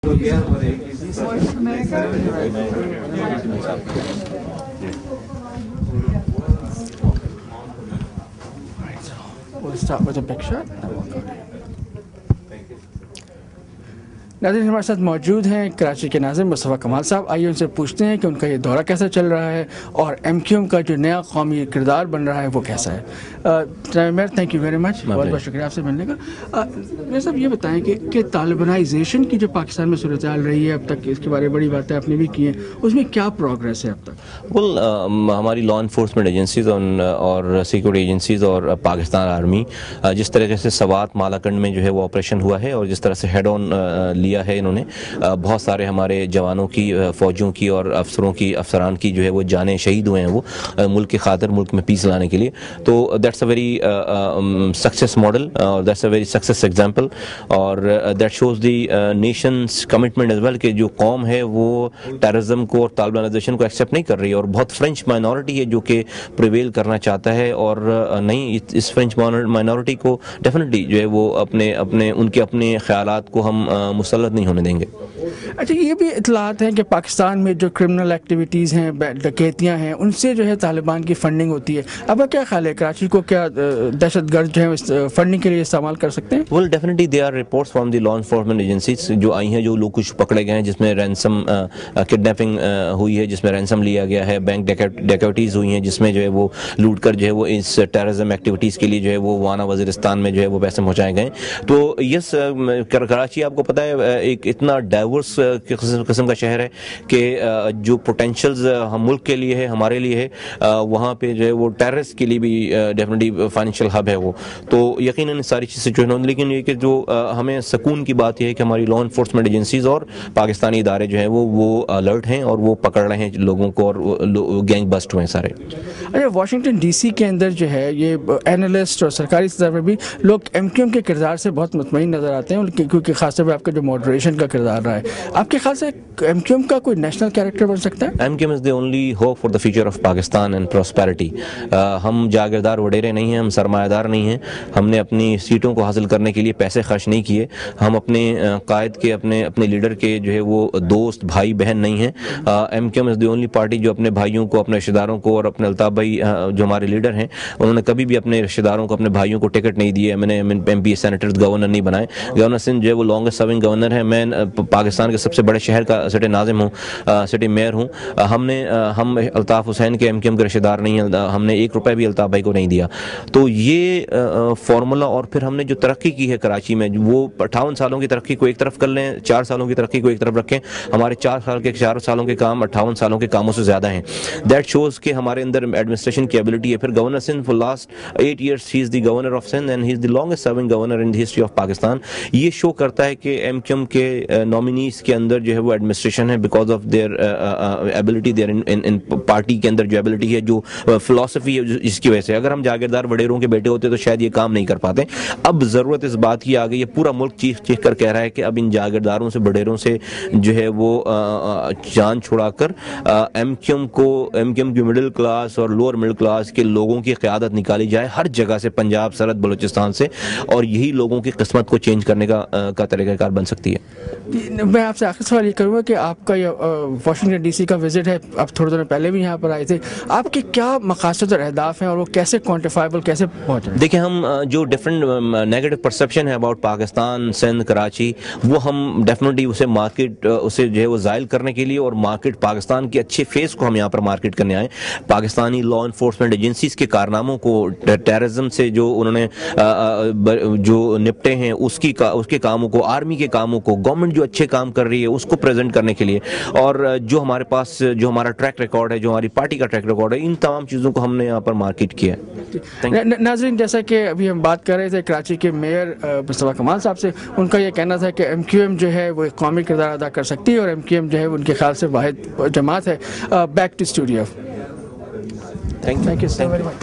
We'll start with a picture. नाज़रीन हमारे साथ मौजूद हैं कराची के नाज़िम मुस्तफ़ा कमाल साहब। आइए उनसे पूछते हैं कि उनका ये दौरा कैसा चल रहा है और MQM का जो नया कौमी किरदार बन रहा है वो कैसा है। Mayor thank you very much, बहुत बहुत शुक्रिया आपसे मिलने का। मेयर साहब ये बताएं कि तालिबानाइजेशन की जो पाकिस्तान में सूरत हाल रही है अब तक, इसके बारे में बड़ी बातें आपने भी की हैं, उसमें क्या प्रोग्रेस है अब तक? हमारी लॉ इन्फोर्समेंट एजेंसीज और सिक्योरिटी एजेंसीज और पाकिस्तान आर्मी जिस तरीके से सवात मालाकंड में जो है वो ऑपरेशन हुआ है और जिस तरह से हेड ऑन लिया है इन्होंने, बहुत सारे हमारे जवानों की, फौजियों की और अफसरान की जो है वो जानें शहीद हुए हैं वो मुल्क की खातिर, मुल्क में पीस लाने के लिए। तो that's a very success model और that's a very success example और that shows the nation's commitment as well कि जो कौम है वो टेररिज्म को और तालिबानाइजेशन को एक्सेप्ट नहीं कर रही है और बहुत फ्रेंच माइनॉरिटी है जो कि प्रिवेल करना चाहता है और नहीं, इस फ्रेंच माइनॉरिटी को डेफिनेटली जो है वो उनके अपने ख्यालात को हम मुसल्लत नहीं होने देंगे। अच्छा, ये भी इतलात हैं कि पाकिस्तान में जो क्रिमिनल एक्टिविटीज़ हैं, डकैतियाँ हैं, उनसे जो है तालिबान की फंडिंग होती है। अब क्या ख्याल है, कराची को क्या दहशतगर्द जो है फंडिंग के लिए इस्तेमाल कर सकते हैं? Well definitely they are reports from the law enforcement agencies जो आई हैं, जो लोग कुछ पकड़े गए हैं जिसमें रैंसम किडनैपिंग हुई है, जिसमें रैंसम लिया गया है, बैंक डकैतीज़ हुई हैं जिसमें जो है वो लूट कर जो है वो इस टेररिज्म एक्टिविटीज़ के लिए जो है वो वाना वज़ीरिस्तान में जो है वो पैसे पहुँचाए गए। तो यस, कराची आपको पता है एक इतना डाइवर्स किस्म का शहर है कि जो पोटेंशियल्स हम मुल्क के लिए है, हमारे लिए है, वहाँ पे जो है वो टेररिस्ट के लिए भी डेफिनेटली फाइनेंशियल हब है वो। तो यकीनन सारी चीज़ सिचुएशन होती, लेकिन ये कि जो हमें सुकून की बात यह है कि हमारी लॉ इन्फोर्समेंट एजेंसीज और पाकिस्तानी इदारे जो हैं वो अलर्ट हैं और वो पकड़ रहे हैं लोगों को और गैंग बस्ट हुए हैं सारे। अच्छा, वाशिंगटन DC के अंदर जो है ये एनालिस्ट और सरकारी सतह पर भी लोग MQM के किरदार से बहुत मुतमईन नज़र आते हैं, क्योंकि खासतौर पर आपका जो मॉडरेशन का किरदार रहा है। आपके ख्याल से MQM का कोई नेशनल कैरेक्टर बन सकता है? MQM is the only hope for the future of Pakistan and prosperity. हम जागीरदार वडेरे नहीं हैं, हम सरमायादार नहीं हैं, हमने अपनी सीटों को हासिल करने के लिए पैसे खर्च नहीं किए, हम अपने कायद के, अपने लीडर के जो है वो दोस्त भाई बहन नहीं हैं। MQM is the only party जो अपने भाइयों को, अपने रिश्तेदारों को, और अपने अल्ताफ़ भाई जो हमारे लीडर हैं उन्होंने कभी भी अपने रिश्तेदारों को, अपने भाइयों को टिकट नहीं दिए, मैंने MP सेनेटर्स गवर्नर नहीं बनाए। गवर्नर सिंध जो है वो लॉन्गेस्ट सर्विंग गवर्नर है। मैं पाकिस्तान के सबसे बड़े शहर का सिटी नाज़िम हूँ, सिटी मेयर हूँ। हम अल्ताफ़ हुसैन के MQM के रिश्तेदार नहीं हैं, हमने 1 रुपये भी अल्ताफ़ भाई को नहीं दिया। तो ये फार्मूला, और फिर हमने जो तरक्की की है कराची में, वो 58 सालों की तरक्की को एक तरफ कर लें, 4 सालों की तरक्की को एक तरफ रखें, हमारे 4 सालों के काम 58 सालों के कामों से ज़्यादा हैं। दैट शोज़ कि हमारे अंदर एडमिनिस्ट्रेशन की एबिलिटी है। फिर governor Sindh for last 8 years he is the governor of Sindh and he is the longest serving governor in the history of Pakistan. ये शो करता है कि MQM के नॉमिनीज के अंदर जो है वो एडमिनिस्ट्रेशन है, because of their ability, their इन पार्टी के अंदर जो एबिलिटी है, जो फिलॉसफी है, जिसकी वजह से अगर हम जागीरदार वडेरों के बेटे होते तो शायद ये काम नहीं कर पाते। अब ज़रूरत इस बात की आ गई है, पूरा मुल्क चीख कर कह रहा है कि अब इन जागीरदारों से, वडेरों से जो है वो जान छुड़ाकर MQM की मिडिल क्लास और लोअर मिडिल क्लास के लोगों की क़यादत निकाली जाए हर जगह से, पंजाब, सरहद, बलूचिस्तान से, और यही लोगों की किस्मत को चेंज करने का तरीक़ाकार बन सकती है। मैं आपसे आखिर सवाल ये करूँगा कि आपका ये वाशिंगटन DC का विजिट है, आप थोड़े दिनों पहले भी यहाँ पर आए थे, आपके क्या मकासद और अहदाफ हैं और वो कैसे क्वान्टिफाइबल, कैसे पहुँचे? देखिए, हम जो डिफरेंट नेगेटिव परसेप्शन है अबाउट पाकिस्तान, सिंध, कराची, वो हम डेफिनेटली उसे मार्केट, उसे जो है वो ज़ाइल करने के लिए, और मार्केट पाकिस्तान के अच्छे फेस को हम यहाँ पर मार्केट करने आए। पाकिस्तानी लॉ इन्फोर्समेंट एजेंसीज के कारनामों को, टेररिज्म से जो उन्होंने जो निपटे हैं उसके कामों को, आर्मी के कामों को, गवर्नमेंट जो अच्छे काम कर रही है उसको प्रेजेंट करने के लिए, और जो हमारे पास जो हमारा ट्रैक रिकॉर्ड है, जो हमारी पार्टी का ट्रैक रिकॉर्ड है, इन तमाम चीज़ों को हमने यहाँ पर मार्केट किया। नाज़रीन, जैसा कि अभी हम बात कर रहे थे कराची के मेयर मुस्तफ़ा कमाल साहब से, उनका ये कहना था कि MQM जो है वो एक कौमी किरदार अदा कर सकती है और MQM जो है उनके ख्याल से वाहिद जमात है। Back to studio. Thank you so very much.